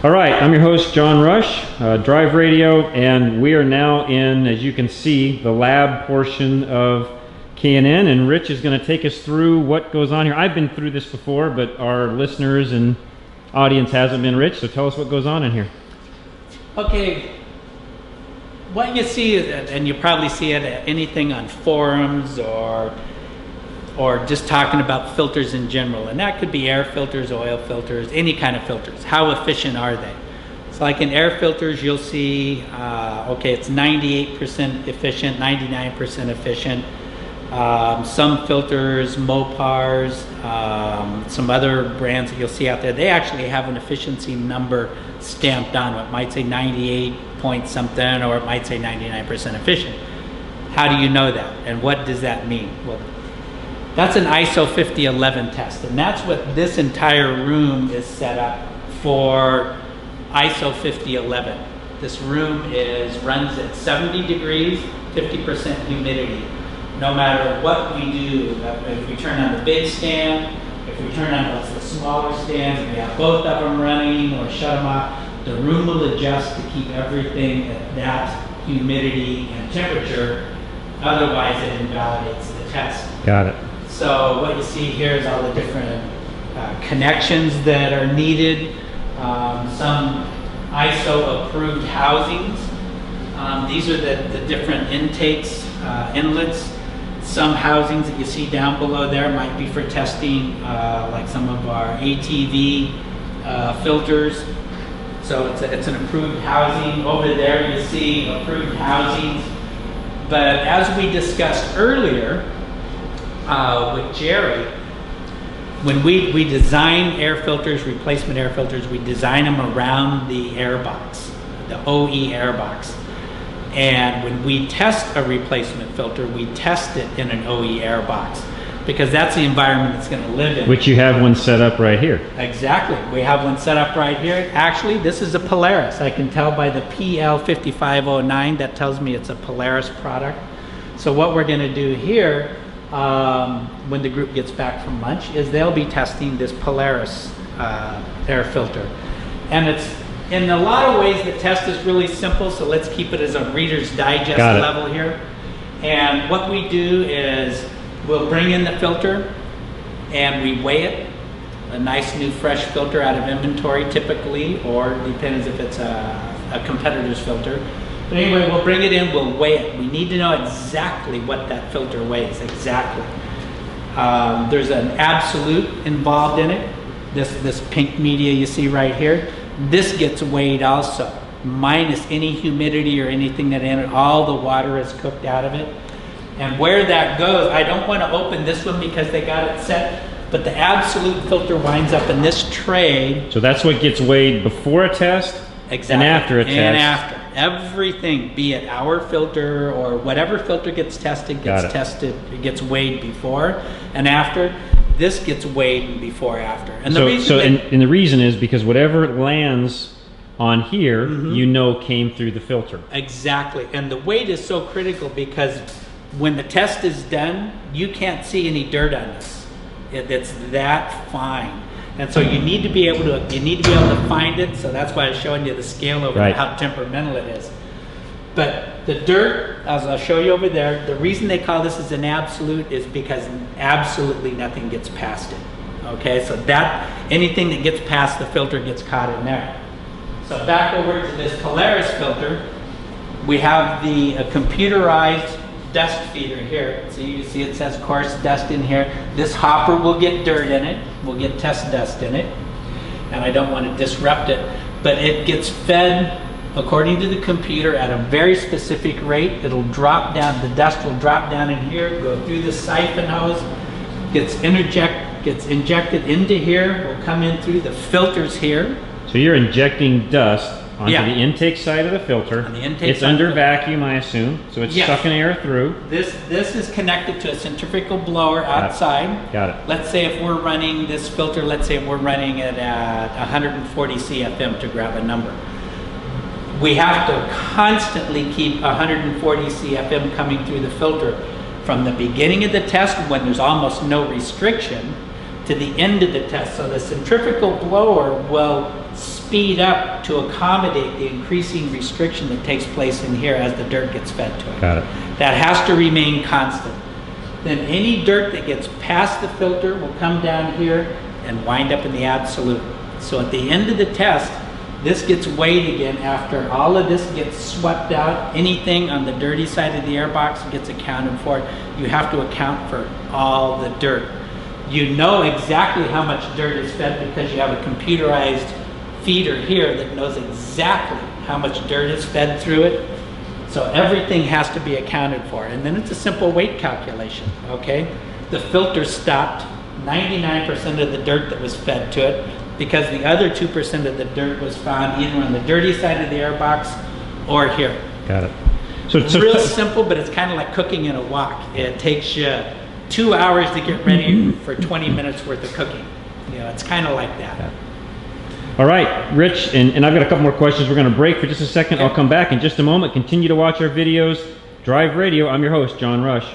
All right, I'm your host, John Rush, Drive Radio, and we are now in, as you can see, the lab portion of K&N, and Rich is going to take us through what goes on here. I've been through this before, but our listeners and audience hasn't been. Rich, so tell us what goes on in here. Okay, what you see, and you probably see it at anything on forums or just talking about filters in general, and that could be air filters, oil filters, any kind of filters. How efficient are they? So like in air filters, you'll see, okay, it's 98% efficient, 99% efficient. Some filters, Mopars, some other brands that you'll see out there, they actually have an efficiency number stamped on it. It might say 98 point something, or it might say 99% efficient. How do you know that? And what does that mean? Well, that's an ISO 5011 test, and that's what this entire room is set up for. ISO 5011. This room runs at 70 degrees, 50% humidity. No matter what we do, if we turn on the big stand, if we turn on the smaller stands, and we have both of them running or shut them off, the room will adjust to keep everything at that humidity and temperature. Otherwise, it invalidates the test. Got it. So what you see here is all the different connections that are needed. Some ISO approved housings. These are the different intakes, inlets. Some housings that you see down below there might be for testing, like some of our ATV filters. So it's an approved housing. Over there you see approved housings. But as we discussed earlier with Jerry, when we design air filters, replacement air filters, we design them around the air box, the OE air box. And when we test a replacement filter, we test it in an OE air box, because that's the environment it's going to live in. Which you have one set up right here. Exactly. We have one set up right here. Actually, this is a Polaris. I can tell by the PL5509, that tells me it's a Polaris product. So what we're going to do here, when the group gets back from lunch, is they'll be testing this Polaris air filter. And it's, in a lot of ways, the test is really simple, so let's keep it as a Reader's Digest level here. And what we do is we'll bring in the filter and we weigh it. A nice new fresh filter out of inventory typically, or depends if it's a competitor's filter. But anyway, we'll bring it in, we'll weigh it. We need to know exactly what that filter weighs, exactly. There's an absolute involved in it. This pink media you see right here, this gets weighed also, minus any humidity or anything that in it. All the water is cooked out of it. And where that goes, I don't want to open this one because they got it set, but the absolute filter winds up in this tray. So that's what gets weighed before a test. Exactly. And after a test. And after. Everything, be it our filter or whatever filter gets tested, it gets weighed before and after. This gets weighed before, after. And the reason the reason is because whatever lands on here, you know, came through the filter. Exactly. And the weight is so critical because when the test is done, you can't see any dirt on this. It's that fine. And so you need to be able to find it. So that's why I'm showing you the scale over there, how temperamental it is. But the dirt, as I'll show you over there, the reason they call this as an absolute is because absolutely nothing gets past it. Okay, so that anything that gets past the filter gets caught in there. So back over to this Polaris filter, we have the computerized dust feeder here. So you see it says coarse dust in here. This hopper will get dirt in it. We'll get test dust in it. And I don't want to disrupt it. But it gets fed according to the computer at a very specific rate. It'll drop down, the dust will drop down in here, go through the siphon hose, gets injected into here, will come in through the filters here. So you're injecting dust onto the intake side of the filter. On the intake it's under vacuum, I assume, so it's sucking air through. This is connected to a centrifugal blower outside. Got it. Let's say if we're running this filter, let's say we're running it at 140 CFM to grab a number. We have to constantly keep 140 CFM coming through the filter from the beginning of the test, when there's almost no restriction, to the end of the test. So the centrifugal blower will speed up to accommodate the increasing restriction that takes place in here as the dirt gets fed to it. Got it. That has to remain constant. Then any dirt that gets past the filter will come down here and wind up in the absolute. So at the end of the test, this gets weighed again after all of this gets swept out. Anything on the dirty side of the air box gets accounted for. You have to account for all the dirt. You know exactly how much dirt is fed because you have a computerized feeder here that knows exactly how much dirt is fed through it. So everything has to be accounted for. And then it's a simple weight calculation, okay? The filter stopped 99% of the dirt that was fed to it because the other 2% of the dirt was found either on the dirty side of the air box or here. Got it. So real simple, but it's kind of like cooking in a wok. It takes you 2 hours to get ready for 20 minutes worth of cooking. You know, it's kind of like that. Yeah. All right, Rich, and I've got a couple more questions. We're going to break for just a second. Okay. I'll come back in just a moment. Continue to watch our videos. Drive Radio. I'm your host, John Rush.